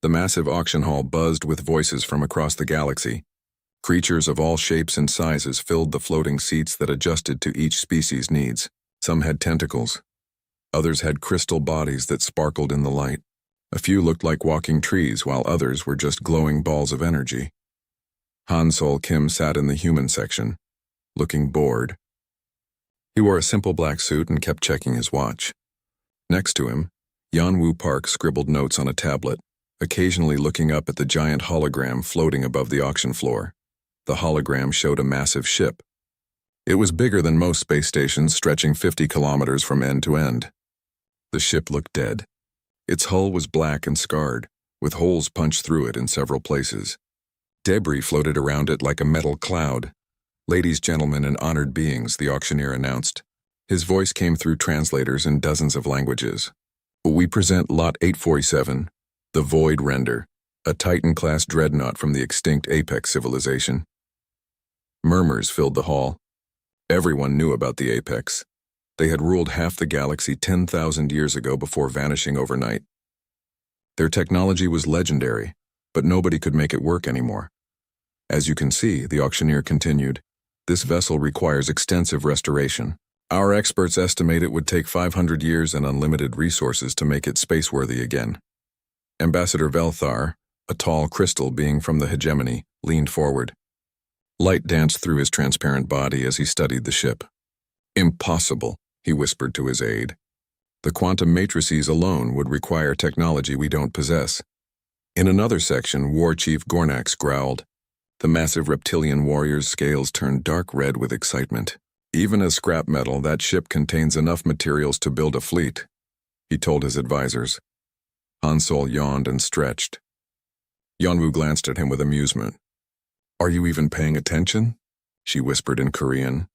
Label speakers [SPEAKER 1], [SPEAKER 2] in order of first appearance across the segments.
[SPEAKER 1] The massive auction hall buzzed with voices from across the galaxy. Creatures of all shapes and sizes filled the floating seats that adjusted to each species' needs. Some had tentacles. Others had crystal bodies that sparkled in the light. A few looked like walking trees, while others were just glowing balls of energy. Han Sol Kim sat in the human section, looking bored. He wore a simple black suit and kept checking his watch. Next to him, Yanwu Park scribbled notes on a tablet, occasionally looking up at the giant hologram floating above the auction floor. The hologram showed a massive ship. It was bigger than most space stations, stretching 50 kilometers from end to end. The ship looked dead. Its hull was black and scarred, with holes punched through it in several places. Debris floated around it like a metal cloud. "Ladies, gentlemen, and honored beings," the auctioneer announced. His voice came through translators in dozens of languages. "We present Lot 847, the Void Render, a Titan-class dreadnought from the extinct Apex civilization." Murmurs filled the hall. Everyone knew about the Apex. They had ruled half the galaxy 10,000 years ago before vanishing overnight. Their technology was legendary, but nobody could make it work anymore. "As you can see," the auctioneer continued, "this vessel requires extensive restoration. Our experts estimate it would take 500 years and unlimited resources to make it spaceworthy again." Ambassador Velthar, a tall crystal being from the hegemony, leaned forward. Light danced through his transparent body as he studied the ship. "Impossible," he whispered to his aide. "The quantum matrices alone would require technology we don't possess." In another section, War Chief Gornax growled. The massive reptilian warrior's scales turned dark red with excitement. "Even as scrap metal, that ship contains enough materials to build a fleet," he told his advisors. Han Sol yawned and stretched. Yanwu glanced at him with amusement. "Are you even paying attention?" she whispered in Korean.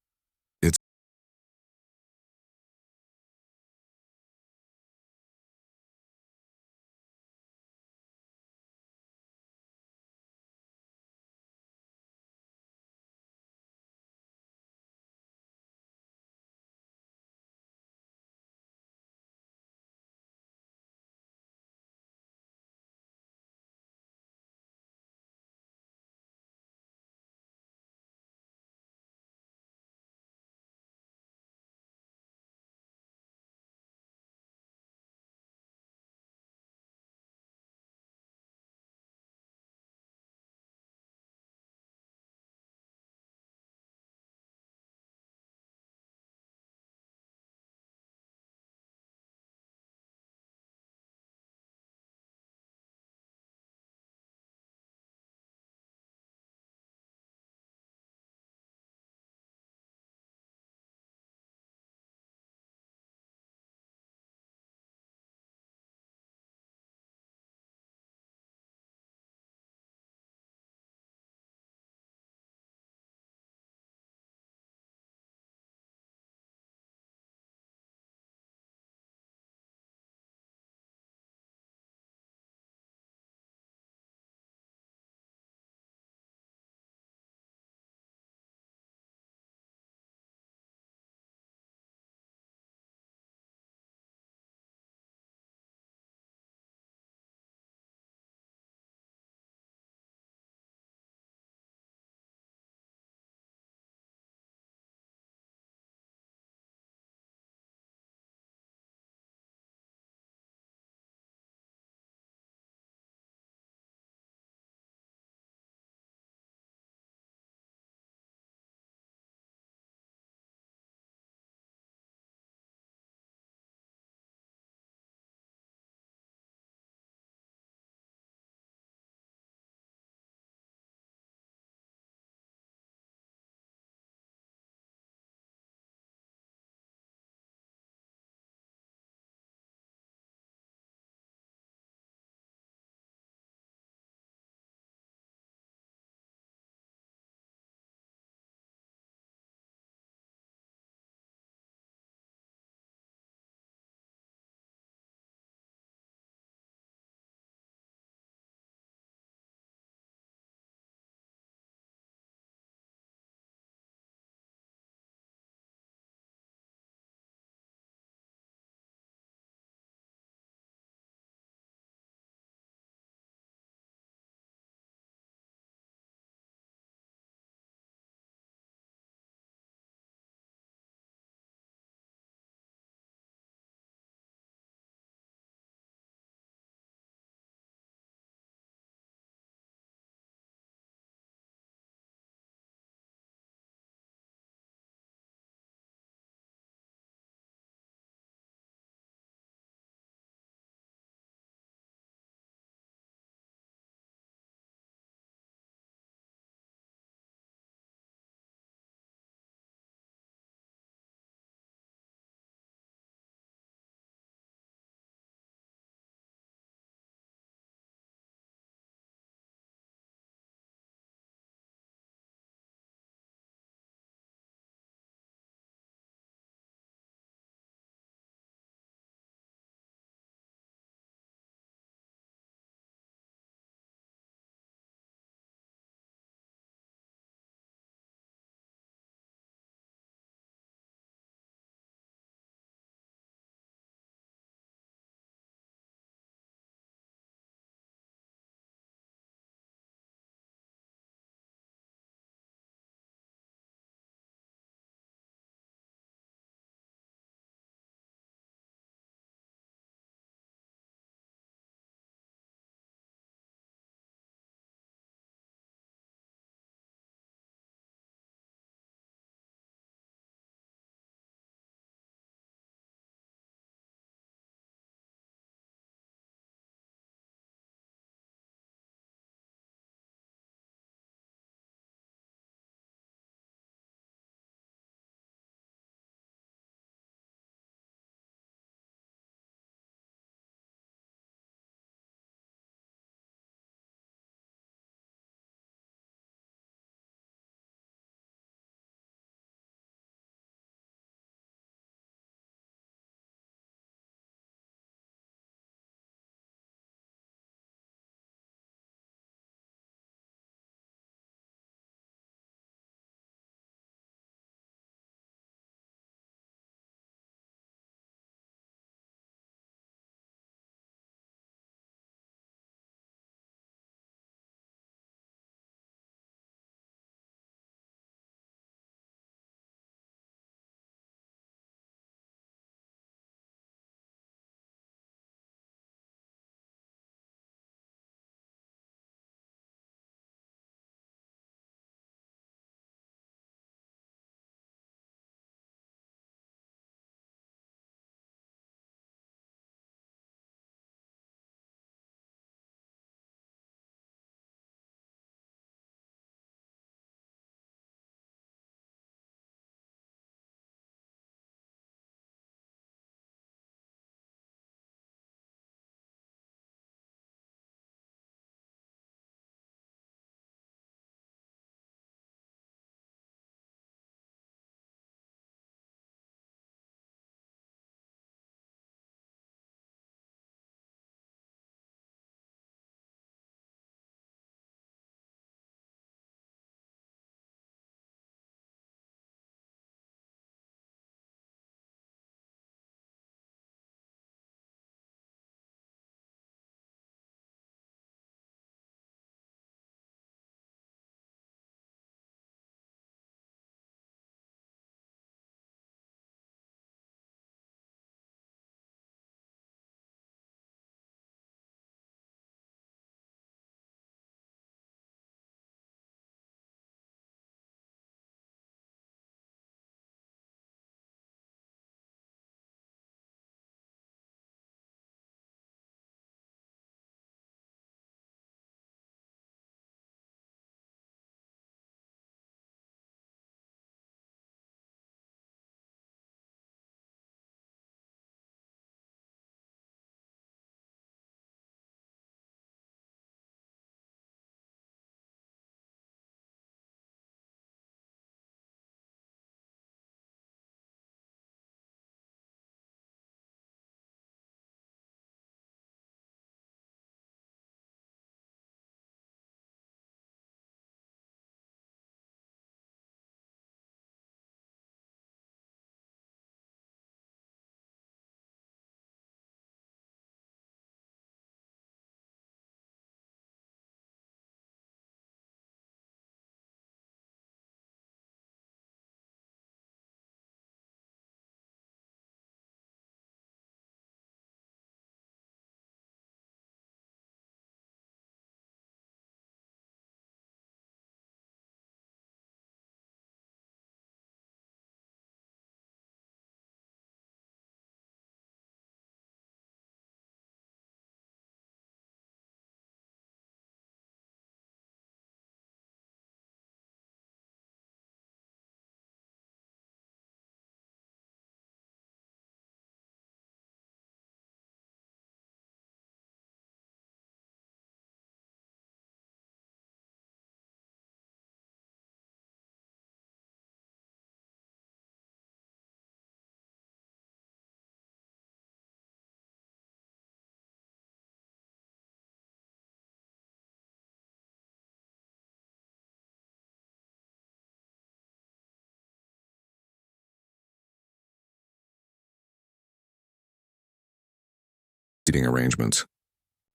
[SPEAKER 1] seating arrangements.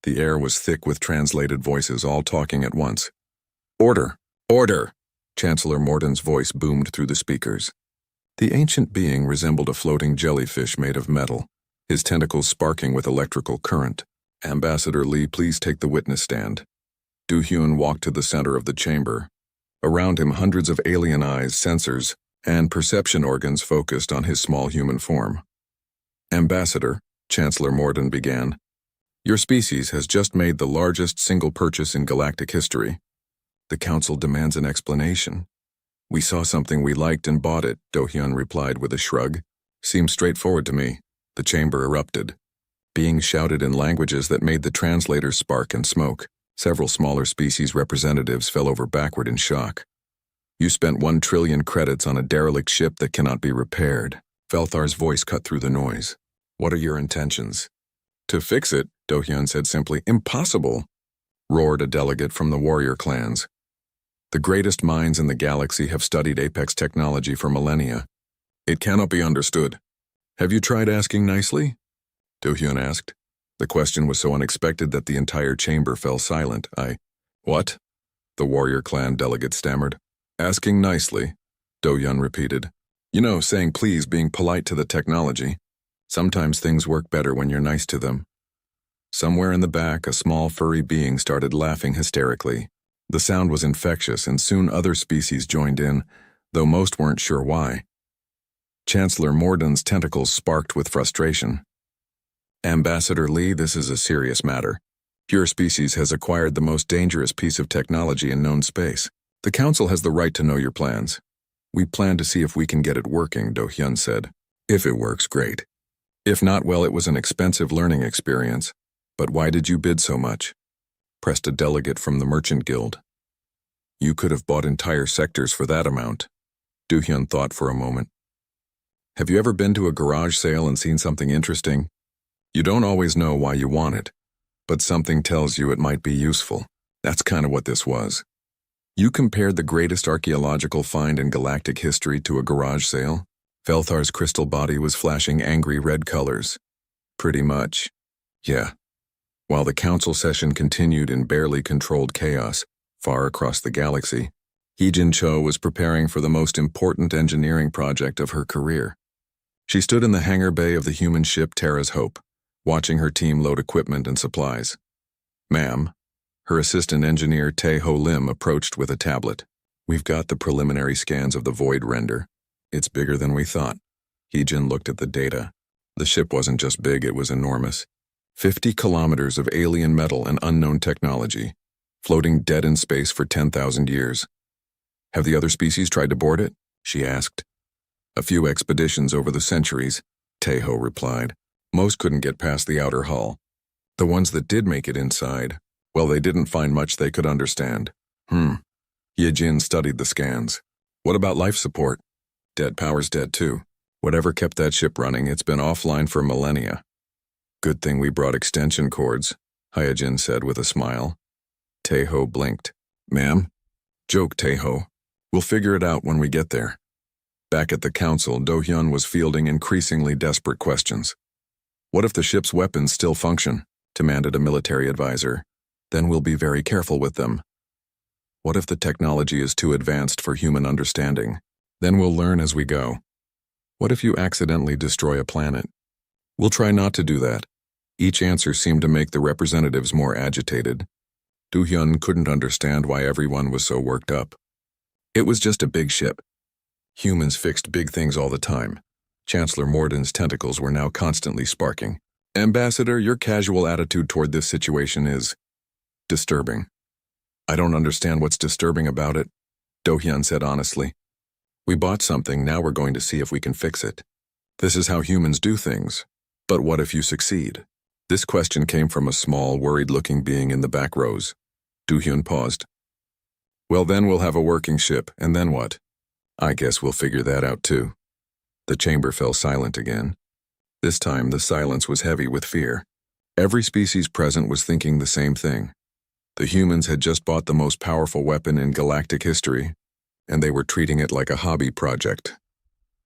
[SPEAKER 1] The air was thick with translated voices all talking at once. "Order! Order!" Chancellor Morden's voice boomed through the speakers. The ancient being resembled a floating jellyfish made of metal, his tentacles sparking with electrical current. "Ambassador Lee, please take the witness stand." Do-hyun walked to the center of the chamber. Around him, hundreds of alien eyes, sensors, and perception organs focused on his small human form. "Ambassador," Chancellor Morden began, "your species has just made the largest single purchase in galactic history. The Council demands an explanation." "We saw something we liked and bought it," Do-hyun replied with a shrug. "Seems straightforward to me." The chamber erupted. Beings shouted in languages that made the translators spark and smoke. Several smaller species representatives fell over backward in shock. "You spent 1 trillion credits on a derelict ship that cannot be repaired." Felthar's voice cut through the noise. "What are your intentions?" "To fix it," Do-hyun said simply. "Impossible," roared a delegate from the warrior clans. "The greatest minds in the galaxy have studied Apex technology for millennia. It cannot be understood." "Have you tried asking nicely?" Do-hyun asked. The question was so unexpected that the entire chamber fell silent. "What?" the warrior clan delegate stammered. "Asking nicely," Do-hyun repeated. "You know, saying please, being polite to the technology. Sometimes things work better when you're nice to them." Somewhere in the back, a small furry being started laughing hysterically. The sound was infectious, and soon other species joined in, though most weren't sure why. Chancellor Morden's tentacles sparked with frustration. "Ambassador Lee, this is a serious matter. Your species has acquired the most dangerous piece of technology in known space. The Council has the right to know your plans. We plan to see if we can get it working," Do-hyun said. "If it works, great. If not, well, it was an expensive learning experience. But why did you bid so much?" pressed a delegate from the Merchant Guild. "You could have bought entire sectors for that amount." Do-hyun thought for a moment. "Have you ever been to a garage sale and seen something interesting? You don't always know why you want it, but something tells you it might be useful. That's kind of what this was. You compared the greatest archaeological find in galactic history to a garage sale?" Felthar's crystal body was flashing angry red colors. "Pretty much. Yeah." While the council session continued in barely controlled chaos, far across the galaxy, Hee-jin Cho was preparing for the most important engineering project of her career. She stood in the hangar bay of the human ship Terra's Hope, watching her team load equipment and supplies. "Ma'am," her assistant engineer Tae-ho Lim approached with a tablet. "We've got the preliminary scans of the void render. It's bigger than we thought." Hee-jin looked at the data. The ship wasn't just big, it was enormous. 50 kilometers of alien metal and unknown technology, floating dead in space for 10,000 years. "Have the other species tried to board it?" she asked. "A few expeditions over the centuries," Tae-ho replied. "Most couldn't get past the outer hull. The ones that did make it inside, well, they didn't find much they could understand." Ye-jin studied the scans. "What about life support?" "Dead power's dead too. Whatever kept that ship running, it's been offline for millennia." "Good thing we brought extension cords," Hyojin said with a smile. Tae-ho blinked. "Ma'am?" "Joke, Tae-ho. We'll figure it out when we get there." Back at the council, Do-hyun was fielding increasingly desperate questions. "What if the ship's weapons still function?" demanded a military advisor. "Then we'll be very careful with them." "What if the technology is too advanced for human understanding?" "Then we'll learn as we go." "What if you accidentally destroy a planet?" "We'll try not to do that." Each answer seemed to make the representatives more agitated. Do-hyun couldn't understand why everyone was so worked up. It was just a big ship. Humans fixed big things all the time. Chancellor Morden's tentacles were now constantly sparking. "Ambassador, your casual attitude toward this situation is disturbing." "I don't understand what's disturbing about it," Do-hyun said honestly. "We bought something, now we're going to see if we can fix it. This is how humans do things. But what if you succeed?" This question came from a small, worried-looking being in the back rows. Do-hyun paused. "Well, then we'll have a working ship, and then what?" "I guess we'll figure that out too." The chamber fell silent again. This time, the silence was heavy with fear. Every species present was thinking the same thing. The humans had just bought the most powerful weapon in galactic history, and they were treating it like a hobby project.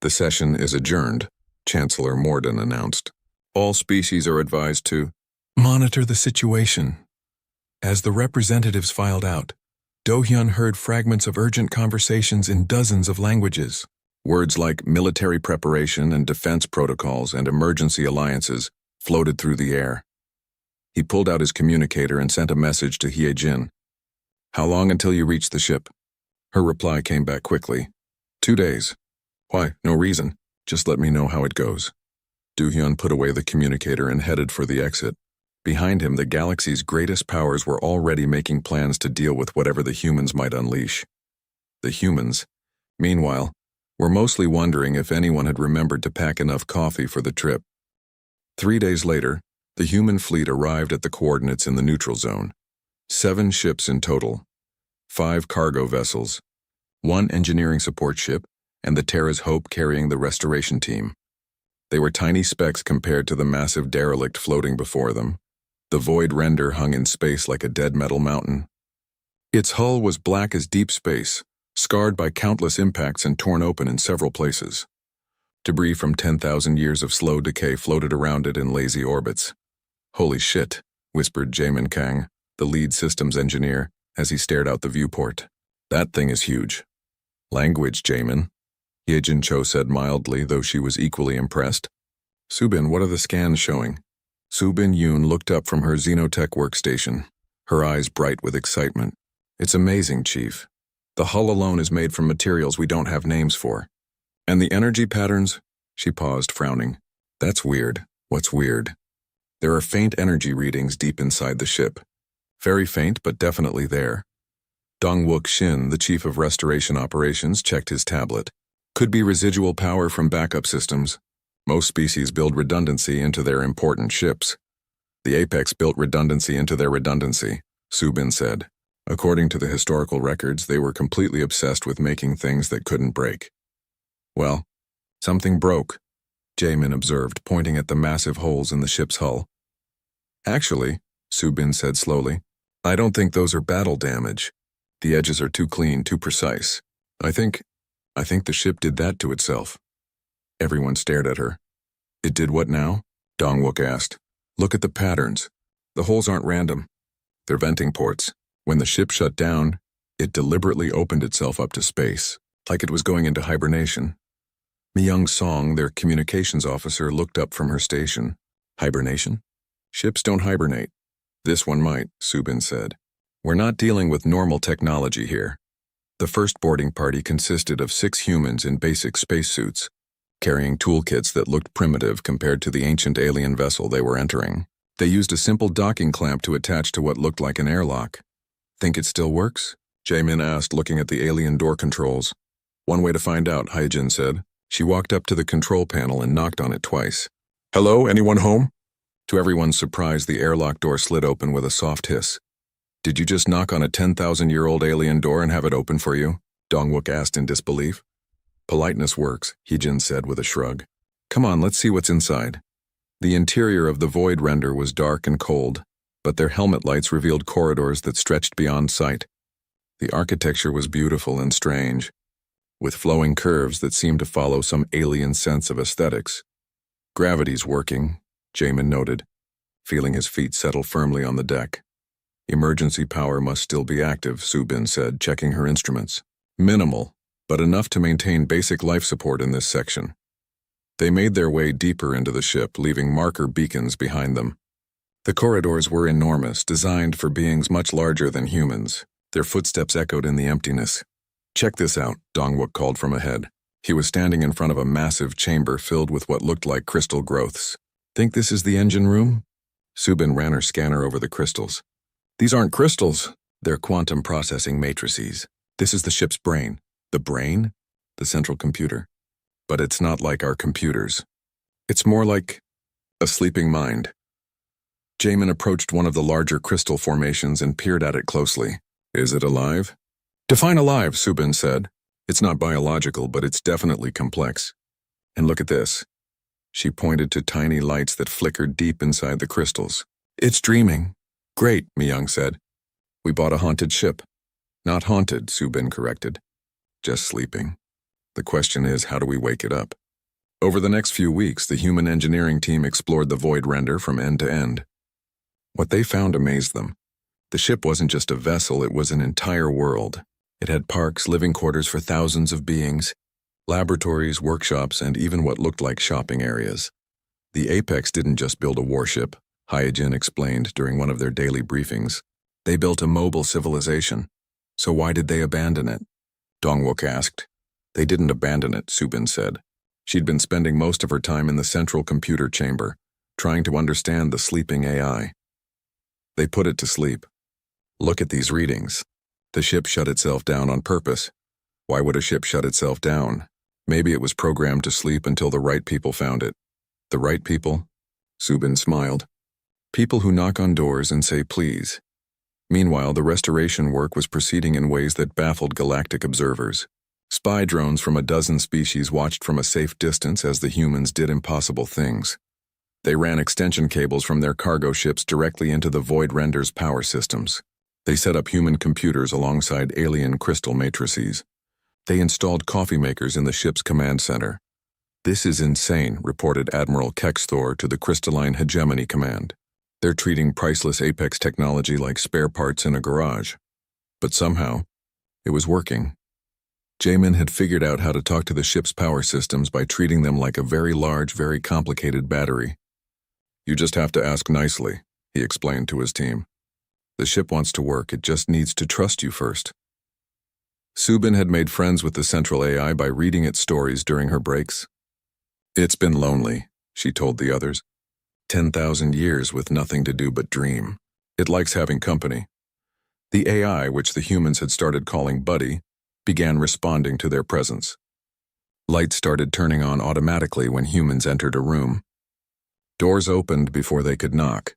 [SPEAKER 1] "The session is adjourned," Chancellor Morden announced. "All species are advised to Monitor the situation. As the representatives filed out, Do-hyun heard fragments of urgent conversations in dozens of languages. Words like military preparation and defense protocols and emergency alliances floated through the air. He pulled out his communicator and sent a message to Hye-jin. "How long until you reach the ship?" Her reply came back quickly. 2 days. "Why, no reason. Just let me know how it goes." Do-hyun put away the communicator and headed for the exit. Behind him, the galaxy's greatest powers were already making plans to deal with whatever the humans might unleash. The humans, meanwhile, were mostly wondering if anyone had remembered to pack enough coffee for the trip. 3 days later, the human fleet arrived at the coordinates in the neutral zone. 7 ships in total, 5 cargo vessels, 1 engineering support ship, and the Terra's Hope carrying the restoration team. They were tiny specks compared to the massive derelict floating before them. The void render hung in space like a dead metal mountain. Its hull was black as deep space, scarred by countless impacts and torn open in several places. Debris from 10,000 years of slow decay floated around it in lazy orbits. "Holy shit," whispered Jaemin Kang, the lead systems engineer, as he stared out the viewport. "That thing is huge." "Language, Jaemin," Hye-jin Cho said mildly, though she was equally impressed. "Subin, what are the scans showing?" Subin Yoon looked up from her Xenotech workstation, her eyes bright with excitement. "It's amazing, Chief. The hull alone is made from materials we don't have names for. And the energy patterns?" She paused, frowning. "That's weird." "What's weird?" "There are faint energy readings deep inside the ship. Very faint, but definitely there." Dong-wook Shin, the chief of restoration operations, checked his tablet. "Could be residual power from backup systems. Most species build redundancy into their important ships." "The Apex built redundancy into their redundancy," Subin said. "According to the historical records, they were completely obsessed with making things that couldn't break." "Well, something broke," Jaemin observed, pointing at the massive holes in the ship's hull. "Actually," Subin said slowly, "I don't think those are battle damage. The edges are too clean, too precise. I think the ship did that to itself." Everyone stared at her. "It did what now?" Dong-wook asked. "Look at the patterns. The holes aren't random. They're venting ports. When the ship shut down, it deliberately opened itself up to space, like it was going into hibernation." Mi-young Song, their communications officer, looked up from her station. "Hibernation? Ships don't hibernate." "This one might," Subin said. "We're not dealing with normal technology here." The first boarding party consisted of 6 humans in basic spacesuits, carrying toolkits that looked primitive compared to the ancient alien vessel they were entering. They used a simple docking clamp to attach to what looked like an airlock. "Think it still works?" Jaemin asked, looking at the alien door controls. "One way to find out," Hye-jin said. She walked up to the control panel and knocked on it twice. "Hello, anyone home?" To everyone's surprise, the airlock door slid open with a soft hiss. "Did you just knock on a 10,000-year-old alien door and have it open for you?" Dong-wook asked in disbelief. "Politeness works," Hye-jin said with a shrug. "Come on, let's see what's inside." The interior of the void render was dark and cold, but their helmet lights revealed corridors that stretched beyond sight. The architecture was beautiful and strange, with flowing curves that seemed to follow some alien sense of aesthetics. "Gravity's working," Jaemin noted, feeling his feet settle firmly on the deck. "Emergency power must still be active," Subin said, checking her instruments. "Minimal, but enough to maintain basic life support in this section." They made their way deeper into the ship, leaving marker beacons behind them. The corridors were enormous, designed for beings much larger than humans. Their footsteps echoed in the emptiness. "Check this out," Dong-wook called from ahead. He was standing in front of a massive chamber filled with what looked like crystal growths. "Think this is the engine room?" Subin ran her scanner over the crystals. "These aren't crystals. They're quantum processing matrices. This is the ship's brain." "The brain?" "The central computer. But it's not like our computers. It's more like a sleeping mind." Jaemin approached one of the larger crystal formations and peered at it closely. "Is it alive?" "Define alive," Subin said. "It's not biological, but it's definitely complex. And look at this." She pointed to tiny lights that flickered deep inside the crystals. "It's dreaming." "Great," Mi-young said. "We bought a haunted ship." "Not haunted," Subin corrected. "Just sleeping. The question is, how do we wake it up?" Over the next few weeks, the human engineering team explored the void render from end to end. What they found amazed them. The ship wasn't just a vessel, it was an entire world. It had parks, living quarters for thousands of beings, laboratories, workshops, and even what looked like shopping areas. The Apex didn't just build a warship, Hyojin explained during one of their daily briefings. They built a mobile civilization. So why did they abandon it? Dongwook asked. They didn't abandon it, Subin said. She'd been spending most of her time in the central computer chamber, trying to understand the sleeping AI. They put it to sleep. Look at these readings. The ship shut itself down on purpose. Why would a ship shut itself down? Maybe it was programmed to sleep until the right people found it. The right people? Subin smiled. People who knock on doors and say please. Meanwhile, the restoration work was proceeding in ways that baffled galactic observers. Spy drones from a dozen species watched from a safe distance as the humans did impossible things. They ran extension cables from their cargo ships directly into the Void Render's power systems. They set up human computers alongside alien crystal matrices. They installed coffee makers in the ship's command center. This is insane, reported Admiral Kexthor to the Crystalline Hegemony Command. They're treating priceless Apex technology like spare parts in a garage. But somehow, it was working. Jamin had figured out how to talk to the ship's power systems by treating them like a very large, very complicated battery. You just have to ask nicely, he explained to his team. The ship wants to work, it just needs to trust you first. Subin had made friends with the central AI by reading its stories during her breaks. It's been lonely, she told the others. 10,000 years with nothing to do but dream. It likes having company. The AI, which the humans had started calling Buddy, began responding to their presence. Lights started turning on automatically when humans entered a room. Doors opened before they could knock.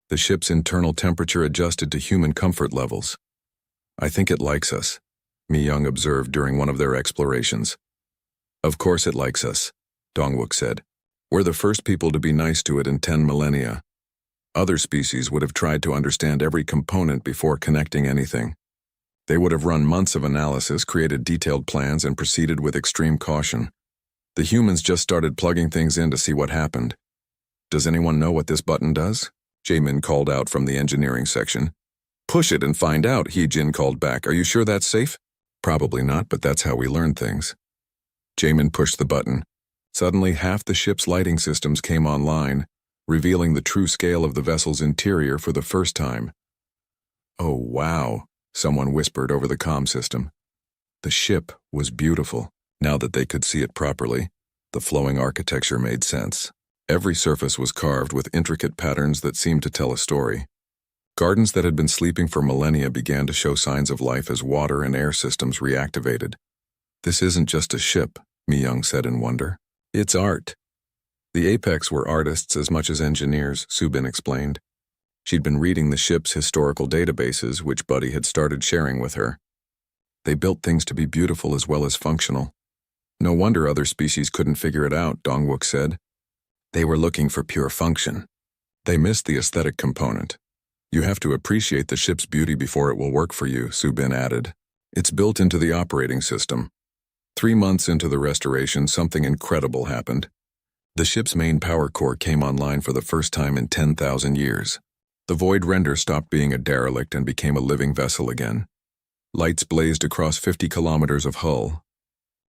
[SPEAKER 1] The ship's internal temperature adjusted to human comfort levels. I think it likes us, Mi-young observed during one of their explorations. Of course it likes us, Dongwook said. We're the first people to be nice to it in 10 millennia. Other species would have tried to understand every component before connecting anything. They would have run months of analysis, created detailed plans, and proceeded with extreme caution. The humans just started plugging things in to see what happened. Does anyone know what this button does? Jamin called out from the engineering section. Push it and find out, Hyojin called back. Are you sure that's safe? Probably not, but that's how we learn things. Jamin pushed the button. Suddenly, half the ship's lighting systems came online, revealing the true scale of the vessel's interior for the first time. Oh, wow, someone whispered over the comm system. The ship was beautiful. Now that they could see it properly, the flowing architecture made sense. Every surface was carved with intricate patterns that seemed to tell a story. Gardens that had been sleeping for millennia began to show signs of life as water and air systems reactivated. This isn't just a ship, Mi-young said in wonder. It's art. The Apex were artists as much as engineers, Subin explained. She'd been reading the ship's historical databases, which Buddy had started sharing with her. They built things to be beautiful as well as functional. No wonder other species couldn't figure it out, Dongwook said. They were looking for pure function. They missed the aesthetic component. You have to appreciate the ship's beauty before it will work for you, Subin added. It's built into the operating system. 3 months into the restoration, something incredible happened. The ship's main power core came online for the first time in 10,000 years. The Void Render stopped being a derelict and became a living vessel again. Lights blazed across 50 kilometers of hull.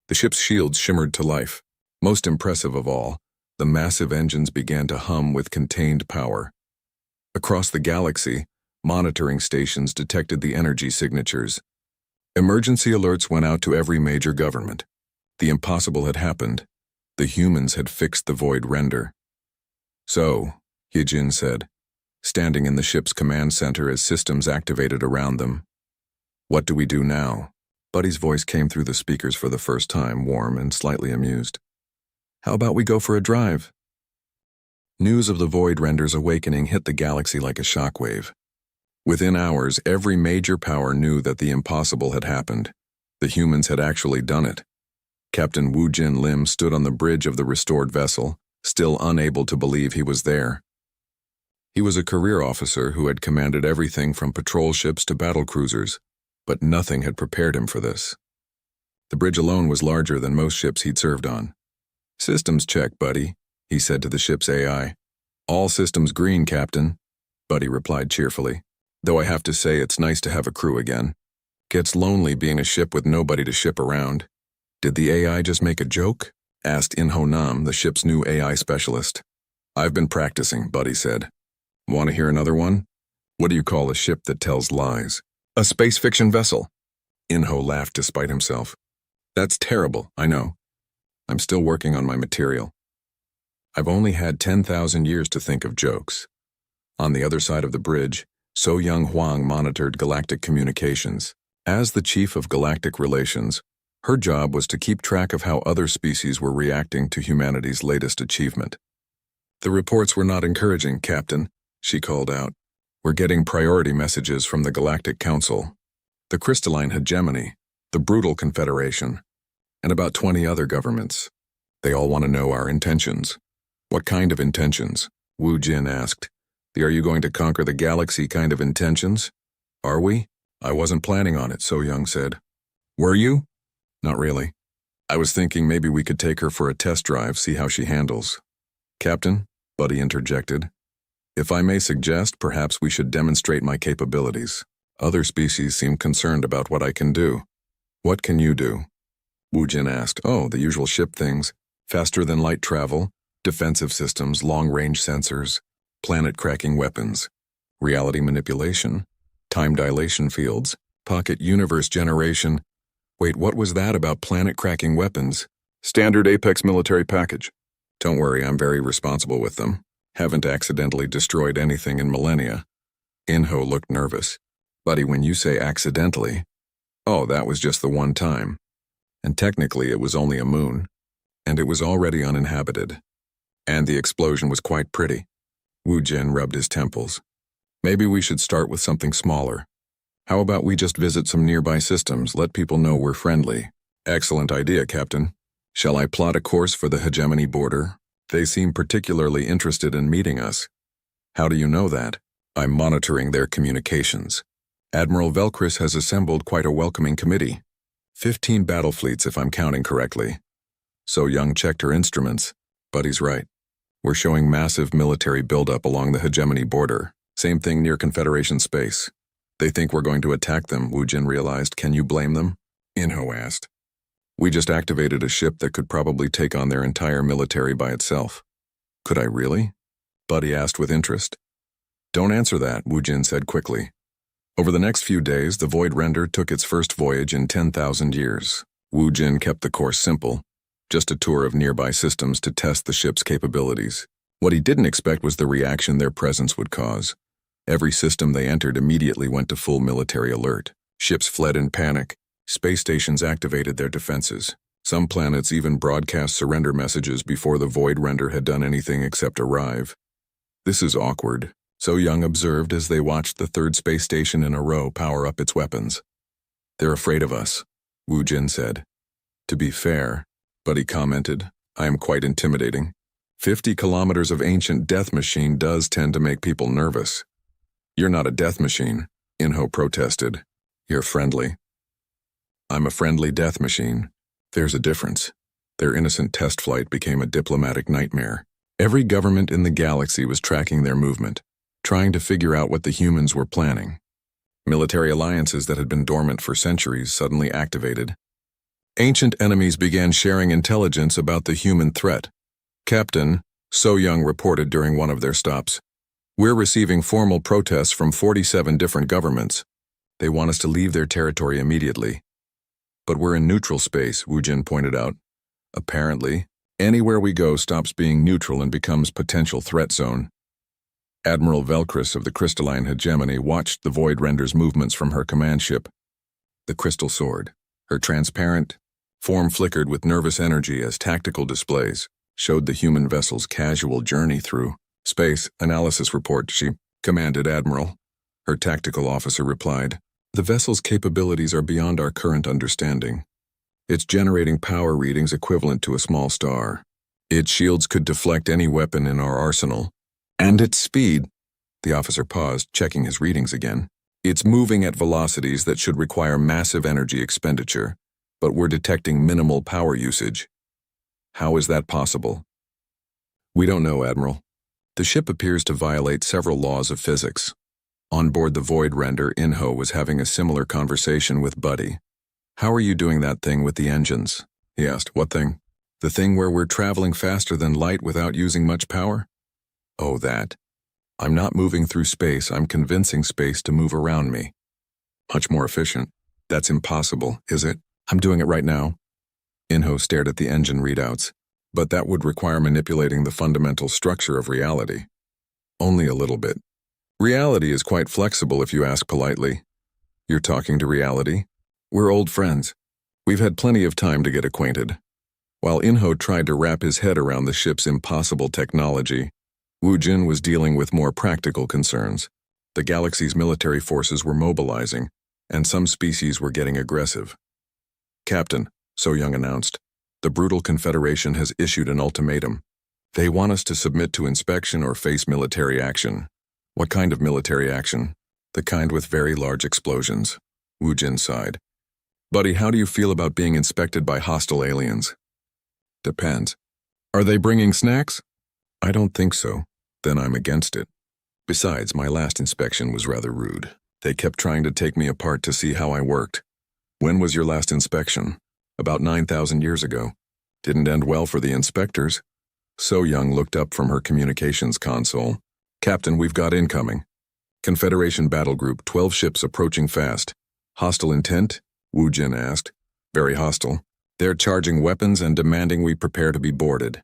[SPEAKER 1] The ship's shields shimmered to life. Most impressive of all, the massive engines began to hum with contained power. Across the galaxy, monitoring stations detected the energy signatures. Emergency alerts went out to every major government. The impossible had happened. The humans had fixed the Void Render. So, Hyojin said, standing in the ship's command center as systems activated around them. What do we do now? Buddy's voice came through the speakers for the first time, warm and slightly amused. How about we go for a drive? News of the Void Render's awakening hit the galaxy like a shockwave. Within hours, every major power knew that the impossible had happened. The humans had actually done it. Captain Wu Jin Lim stood on the bridge of the restored vessel, still unable to believe he was there. He was a career officer who had commanded everything from patrol ships to battle cruisers, but nothing had prepared him for this. The bridge alone was larger than most ships he'd served on. Systems check, buddy, he said to the ship's AI. All systems green, Captain. Buddy replied cheerfully. Though I have to say it's nice to have a crew again. Gets lonely being a ship with nobody to ship around. Did the AI just make a joke? Asked Inho Nam, the ship's new AI specialist. I've been practicing, Buddy said. Want to hear another one? What do you call a ship that tells lies? A space fiction vessel. Inho laughed despite himself. That's terrible, I know. I'm still working on my material. I've only had 10,000 years to think of jokes. On the other side of the bridge, So Young Huang monitored galactic communications. As the chief of galactic relations, her job was to keep track of how other species were reacting to humanity's latest achievement. The reports were not encouraging, Captain, she called out. We're getting priority messages from the Galactic Council, the Crystalline Hegemony, the Brutal Confederation, and about 20 other governments. They all want to know our intentions. What kind of intentions? Wu Jin asked. The "are you going to conquer the galaxy" kind of intentions? Are we? I wasn't planning on it, So Young said. Were you? Not really. I was thinking maybe we could take her for a test drive, see how she handles. Captain, Buddy interjected. If I may suggest, perhaps we should demonstrate my capabilities. Other species seem concerned about what I can do. What can you do? Wu Jin asked. Oh, the usual ship things. Faster than light travel, defensive systems, long-range sensors, planet-cracking weapons, reality manipulation, time dilation fields, pocket universe generation. Wait, what was that about planet-cracking weapons? Standard Apex military package. Don't worry, I'm very responsible with them. Haven't accidentally destroyed anything in millennia. Inho looked nervous. Buddy, when you say accidentally, oh, that was just the one time. And technically it was only a moon. And it was already uninhabited. And the explosion was quite pretty. Wu Jin rubbed his temples. Maybe we should start with something smaller. How about we just visit some nearby systems, let people know we're friendly? Excellent idea, Captain. Shall I plot a course for the hegemony border? They seem particularly interested in meeting us. How do you know that? I'm monitoring their communications. Admiral Velkris has assembled quite a welcoming committee. 15 battle fleets, if I'm counting correctly. So Young checked her instruments. Buddy's right. We're showing massive military buildup along the hegemony border. Same thing near Confederation space. They think we're going to attack them, Wu Jin realized. Can you blame them? Inho asked. We just activated a ship that could probably take on their entire military by itself. Could I really? Buddy asked with interest. Don't answer that, Wu Jin said quickly. Over the next few days, the Void Render took its first voyage in 10,000 years. Wu Jin kept the course simple, just a tour of nearby systems to test the ship's capabilities. What he didn't expect was the reaction their presence would cause. Every system they entered immediately went to full military alert. Ships fled in panic. Space stations activated their defenses. Some planets even broadcast surrender messages before the Void Render had done anything except arrive. This is awkward, So Young observed as they watched the third space station in a row power up its weapons. They're afraid of us, Wu Jin said. To be fair, Buddy commented, I am quite intimidating. 50 kilometers of ancient death machine does tend to make people nervous. You're not a death machine, Inho protested. You're friendly. I'm a friendly death machine. There's a difference. Their innocent test flight became a diplomatic nightmare. Every government in the galaxy was tracking their movement, trying to figure out what the humans were planning. Military alliances that had been dormant for centuries suddenly activated. Ancient enemies began sharing intelligence about the human threat. Captain, So Young reported during one of their stops. We're receiving formal protests from 47 different governments. They want us to leave their territory immediately. But we're in neutral space, Wu Jin pointed out. Apparently, anywhere we go stops being neutral and becomes potential threat zone. Admiral Velkris of the Crystalline Hegemony watched the Void Render's movements from her command ship. The Crystal Sword, her transparent form flickered with nervous energy as tactical displays showed the human vessel's casual journey through space. Analysis report, she commanded Admiral. Her tactical officer replied, The vessel's capabilities are beyond our current understanding. It's generating power readings equivalent to a small star. Its shields could deflect any weapon in our arsenal. And its speed, the officer paused, checking his readings again. It's moving at velocities that should require massive energy expenditure, but we're detecting minimal power usage. How is that possible? We don't know, Admiral. The ship appears to violate several laws of physics. On board the Void Render, Inho was having a similar conversation with Buddy. How are you doing that thing with the engines? He asked. What thing? The thing where we're traveling faster than light without using much power? Oh, that. I'm not moving through space, I'm convincing space to move around me. Much more efficient. That's impossible, is it? I'm doing it right now. Inho stared at the engine readouts. But that would require manipulating the fundamental structure of reality. Only a little bit. Reality is quite flexible if you ask politely. You're talking to reality? We're old friends. We've had plenty of time to get acquainted. While Inho tried to wrap his head around the ship's impossible technology, Wu Jin was dealing with more practical concerns. The galaxy's military forces were mobilizing, and some species were getting aggressive. Captain, So Young announced, the brutal Confederation has issued an ultimatum. They want us to submit to inspection or face military action. What kind of military action? The kind with very large explosions. Wu Jin sighed. Buddy, how do you feel about being inspected by hostile aliens? Depends. Are they bringing snacks? I don't think so. Then I'm against it. Besides, my last inspection was rather rude. They kept trying to take me apart to see how I worked. When was your last inspection? About 9,000 years ago. Didn't end well for the inspectors. So Young looked up from her communications console. Captain, we've got incoming. Confederation battle group, 12 ships approaching fast. Hostile intent? Wu Jin asked. Very hostile. They're charging weapons and demanding we prepare to be boarded.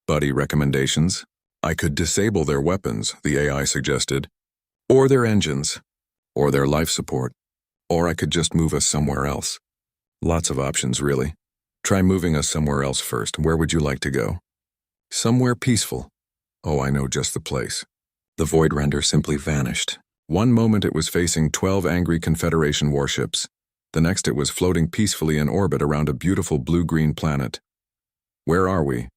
[SPEAKER 1] Buddy, recommendations? I could disable their weapons, the AI suggested. Or their engines. Or their life support. Or I could just move us somewhere else. Lots of options, really. Try moving us somewhere else first. Where would you like to go? Somewhere peaceful. Oh, I know just the place. The Void Render simply vanished. One moment it was facing 12 angry Confederation warships. The next it was floating peacefully in orbit around a beautiful blue-green planet. Where are we?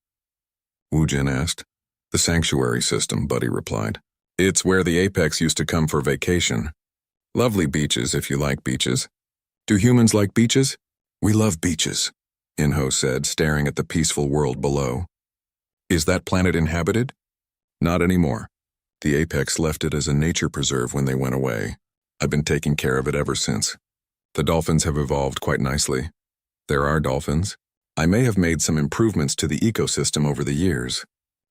[SPEAKER 1] Wu Jin asked. The Sanctuary System, Buddy replied. It's where the Apex used to come for vacation. Lovely beaches if you like beaches. Do humans like beaches? We love beaches, Inho said, staring at the peaceful world below. Is that planet inhabited? Not anymore. The Apex left it as a nature preserve when they went away. I've been taking care of it ever since. The dolphins have evolved quite nicely. There are dolphins. I may have made some improvements to the ecosystem over the years.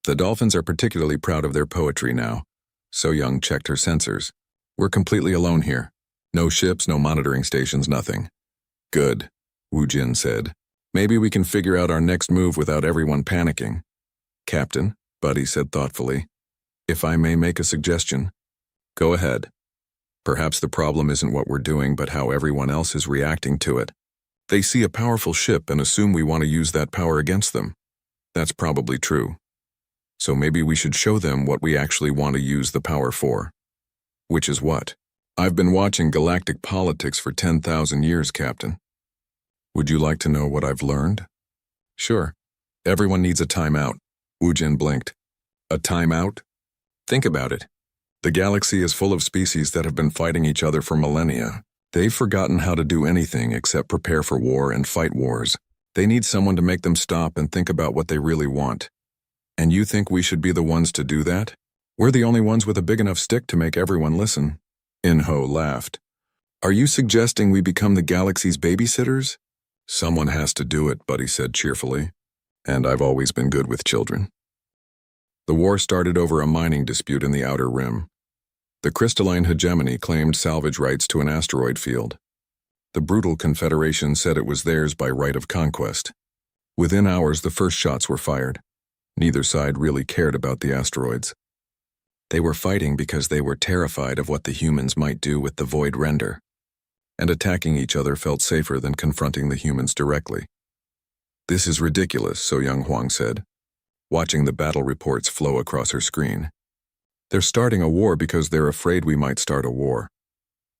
[SPEAKER 1] The dolphins are particularly proud of their poetry now. So Young checked her sensors. We're completely alone here. No ships, no monitoring stations, nothing. Good, Wu Jin said. Maybe we can figure out our next move without everyone panicking. Captain, Buddy said thoughtfully, if I may make a suggestion. Go ahead. Perhaps the problem isn't what we're doing, but how everyone else is reacting to it. They see a powerful ship and assume we want to use that power against them. That's probably true. So maybe we should show them what we actually want to use the power for. Which is what? I've been watching galactic politics for 10,000 years, Captain. Would you like to know what I've learned? Sure. Everyone needs a timeout. Wu Jin blinked. A timeout? Think about it. The galaxy is full of species that have been fighting each other for millennia. They've forgotten how to do anything except prepare for war and fight wars. They need someone to make them stop and think about what they really want. And you think we should be the ones to do that? We're the only ones with a big enough stick to make everyone listen. Inho laughed. Are you suggesting we become the galaxy's babysitters? Someone has to do it, Buddy said cheerfully. And I've always been good with children. The war started over a mining dispute in the Outer Rim. The crystalline hegemony claimed salvage rights to an asteroid field. The brutal Confederation said it was theirs by right of conquest. Within hours, the first shots were fired. Neither side really cared about the asteroids. They were fighting because they were terrified of what the humans might do with the Void Render. And attacking each other felt safer than confronting the humans directly. This is ridiculous, So Young Huang said, watching the battle reports flow across her screen. They're starting a war because they're afraid we might start a war.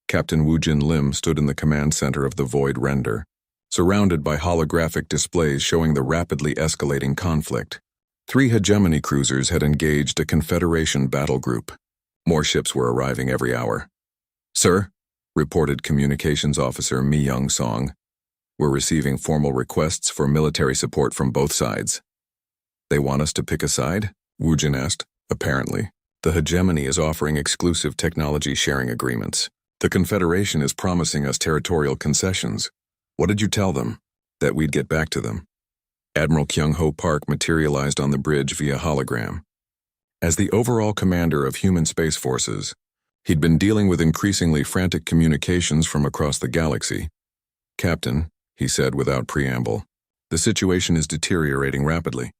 [SPEAKER 1] Captain Wu Jin Lim stood in the command center of the Void Render, surrounded by holographic displays showing the rapidly escalating conflict. 3 hegemony cruisers had engaged a Confederation battle group. More ships were arriving every hour. Sir, reported Communications Officer Mi Young Song, we're receiving formal requests for military support from both sides. They want us to pick a side? Wu Jin asked. Apparently, the hegemony is offering exclusive technology sharing agreements. The Confederation is promising us territorial concessions. What did you tell them? That we'd get back to them. Admiral Kyung-ho Park materialized on the bridge via hologram. As the overall commander of human space forces, he'd been dealing with increasingly frantic communications from across the galaxy. "Captain," he said without preamble, "the situation is deteriorating rapidly.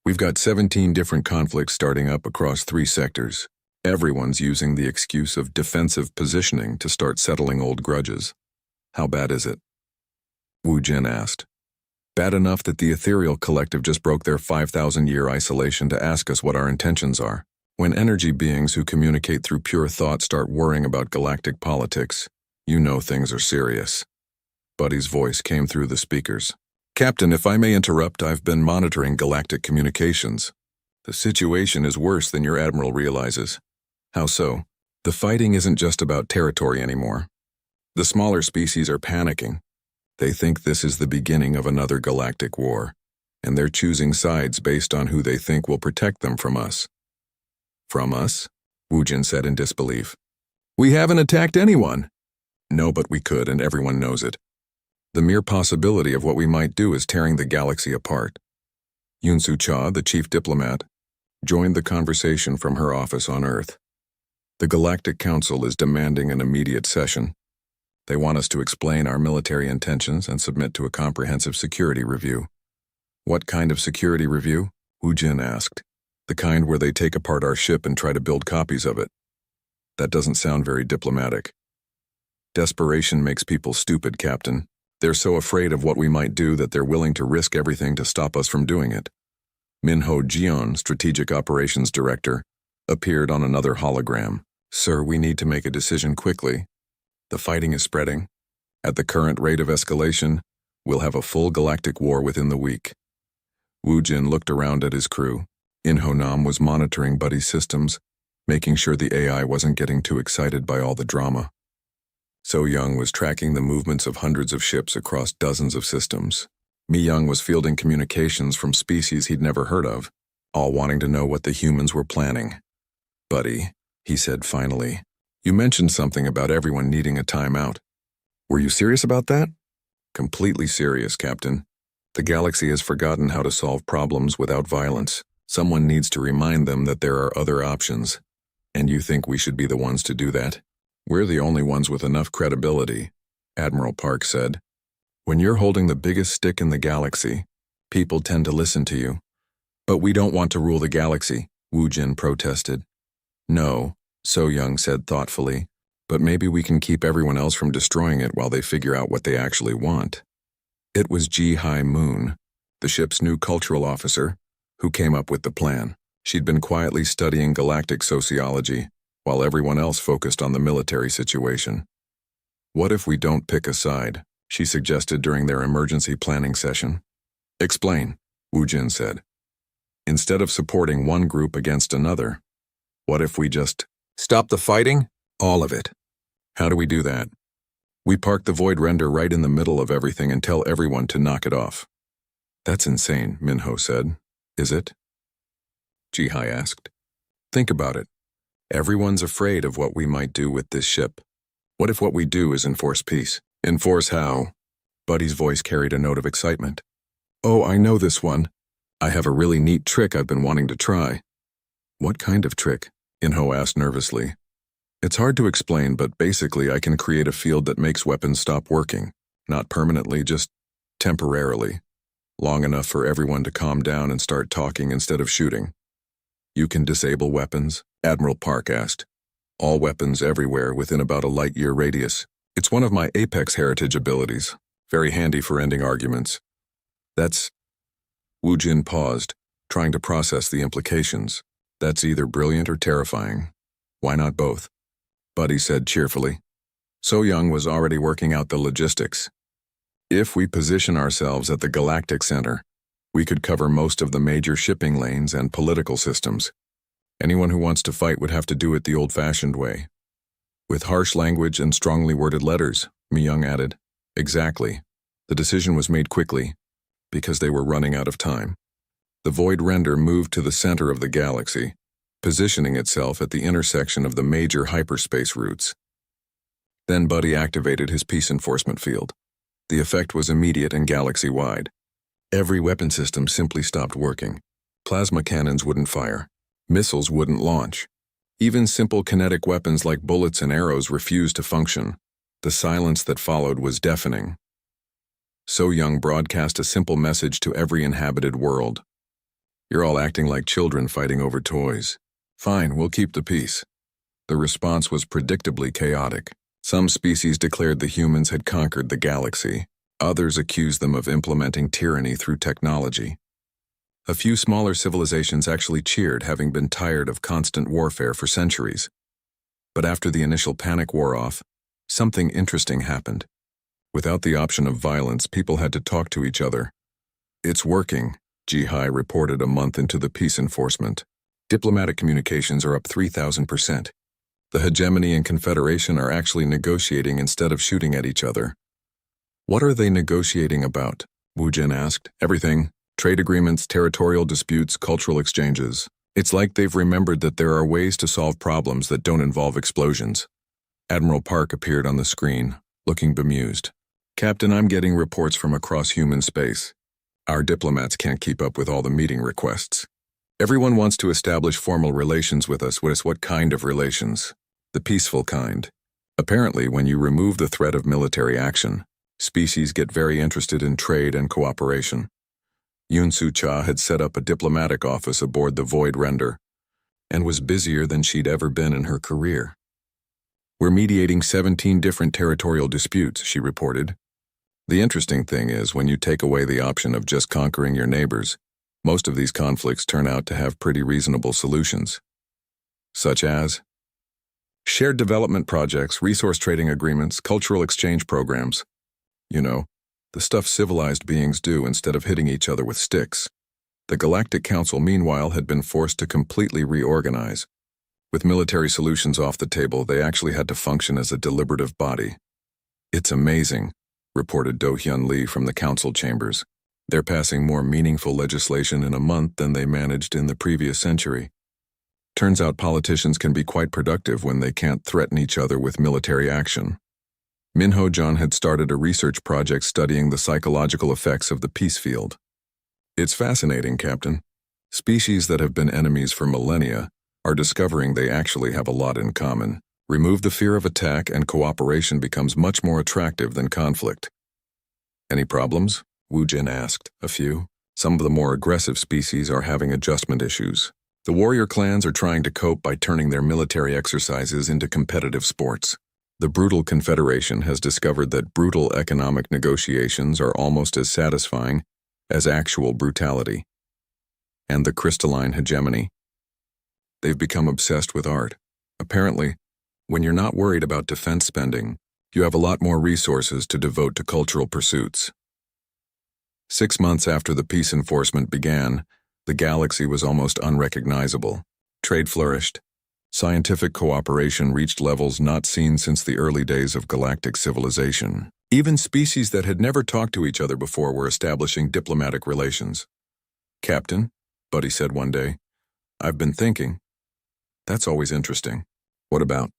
[SPEAKER 1] We've got 17 different conflicts starting up across 3 sectors. Everyone's using the excuse of defensive positioning to start settling old grudges. How bad is it?" Wu Jin asked. "Bad enough that the Ethereal Collective just broke their 5,000-year isolation to ask us what our intentions are. When energy beings who communicate through pure thought start worrying about galactic politics, you know things are serious." Buddy's voice came through the speakers. "Captain, if I may interrupt, I've been monitoring galactic communications. The situation is worse than your admiral realizes." "How so?" "The fighting isn't just about territory anymore. The smaller species are panicking. They think this is the beginning of another galactic war, and they're choosing sides based on who they think will protect them from us." "From us?" Wu Jin said in disbelief. "We haven't attacked anyone." "No, but we could, and everyone knows it. The mere possibility of what we might do is tearing the galaxy apart." Yunsu Cha, the chief diplomat, joined the conversation from her office on Earth. "The Galactic Council is demanding an immediate session. They want us to explain our military intentions and submit to a comprehensive security review." "What kind of security review?" Wu Jin asked. "The kind where they take apart our ship and try to build copies of it." "That doesn't sound very diplomatic." "Desperation makes people stupid, Captain. They're so afraid of what we might do that they're willing to risk everything to stop us from doing it." Minho Jion, Strategic Operations Director, appeared on another hologram. "Sir, we need to make a decision quickly. The fighting is spreading. At the current rate of escalation, we'll have a full galactic war within the week." Wu Jin looked around at his crew. Inho Nam was monitoring Buddy's systems, making sure the AI wasn't getting too excited by all the drama. So Young was tracking the movements of hundreds of ships across dozens of systems. Mi Young was fielding communications from species he'd never heard of, all wanting to know what the humans were planning. "Buddy," he said finally, "you mentioned something about everyone needing a timeout. Were you serious about that?" "Completely serious, Captain. The galaxy has forgotten how to solve problems without violence. Someone needs to remind them that there are other options. And you think we should be the ones to do that?" "We're the only ones with enough credibility," Admiral Park said. "When you're holding the biggest stick in the galaxy, people tend to listen to you." "But we don't want to rule the galaxy," Wu Jin protested. "No," So Young said thoughtfully, "but maybe we can keep everyone else from destroying it while they figure out what they actually want." It was Ji Hai Moon, the ship's new cultural officer, who came up with the plan. She'd been quietly studying galactic sociology, while everyone else focused on the military situation. "What if we don't pick a side?" she suggested during their emergency planning session. "Explain," Wu Jin said. "Instead of supporting one group against another, what if we just stop the fighting? All of it." "How do we do that?" "We park the void render right in the middle of everything and tell everyone to knock it off." "That's insane," Minho said. "Is it?" Ji Hai asked. "Think about it. Everyone's afraid of what we might do with this ship. What if what we do is enforce peace?" "Enforce how?" Buddy's voice carried a note of excitement. "Oh, I know this one. I have a really neat trick I've been wanting to try." "What kind of trick?" Inho asked nervously. "It's hard to explain, but basically I can create a field that makes weapons stop working. Not permanently, just temporarily. Long enough for everyone to calm down and start talking instead of shooting." "You can disable weapons?" Admiral Park asked. "All weapons everywhere within about a light-year radius. It's one of my Apex heritage abilities. Very handy for ending arguments." "That's..." Wu Jin paused, trying to process the implications. "That's either brilliant or terrifying. Why not both?" Buddy said cheerfully. So Young was already working out the logistics. "If we position ourselves at the galactic center, we could cover most of the major shipping lanes and political systems. Anyone who wants to fight would have to do it the old-fashioned way." "With harsh language and strongly worded letters," Mi Young added. "Exactly." The decision was made quickly, because they were running out of time. The void render moved to the center of the galaxy. positioning itself at the intersection of the major hyperspace routes. Then Buddy activated his peace enforcement field. The effect was immediate and galaxy-wide. Every weapon system simply stopped working. Plasma cannons wouldn't fire. Missiles wouldn't launch. Even simple kinetic weapons like bullets and arrows refused to function. The silence that followed was deafening. So Young broadcast a simple message to every inhabited world. You're all acting like children fighting over toys. Fine, we'll keep the peace. The response was predictably chaotic. Some species declared the humans had conquered the galaxy. Others accused them of implementing tyranny through technology. A few smaller civilizations actually cheered, having been tired of constant warfare for centuries. But after the initial panic wore off, something interesting happened. Without the option of violence, people had to talk to each other. It's working, Jihai reported a month into the peace enforcement. Diplomatic communications are up 3,000%. The hegemony and confederation are actually negotiating instead of shooting at each other. What are they negotiating about? Wu Jin asked. Everything. Trade agreements, territorial disputes, cultural exchanges. It's like they've remembered that there are ways to solve problems that don't involve explosions. Admiral Park appeared on the screen, looking bemused. Captain, I'm getting reports from across human space. Our diplomats can't keep up with all the meeting requests. Everyone wants to establish formal relations with us. What kind of relations? The peaceful kind. Apparently, when you remove the threat of military action, species get very interested in trade and cooperation. Yun Su Cha had set up a diplomatic office aboard the Void Render and was busier than she'd ever been in her career. We're mediating 17 different territorial disputes, she reported. The interesting thing is, when you take away the option of just conquering your neighbors, most of these conflicts turn out to have pretty reasonable solutions. Such as shared development projects, resource trading agreements, cultural exchange programs. You know, the stuff civilized beings do instead of hitting each other with sticks. The Galactic Council, meanwhile, had been forced to completely reorganize. With military solutions off the table, they actually had to function as a deliberative body. It's amazing, reported Do Hyun Lee from the council chambers. They're passing more meaningful legislation in a month than they managed in the previous century. Turns out politicians can be quite productive when they can't threaten each other with military action. Min Ho John had started a research project studying the psychological effects of the peace field. It's fascinating, Captain. Species that have been enemies for millennia are discovering they actually have a lot in common. Remove the fear of attack and cooperation becomes much more attractive than conflict. Any problems? Wu Jin asked. A few. Some of the more aggressive species are having adjustment issues. The warrior clans are trying to cope by turning their military exercises into competitive sports. The brutal confederation has discovered that brutal economic negotiations are almost as satisfying as actual brutality. And the crystalline hegemony. They've become obsessed with art. Apparently, when you're not worried about defense spending, you have a lot more resources to devote to cultural pursuits. 6 months after the peace enforcement began, the galaxy was almost unrecognizable. Trade flourished. Scientific cooperation reached levels not seen since the early days of galactic civilization. Even species that had never talked to each other before were establishing diplomatic relations. Captain, Buddy said one day, I've been thinking. That's always interesting. What about?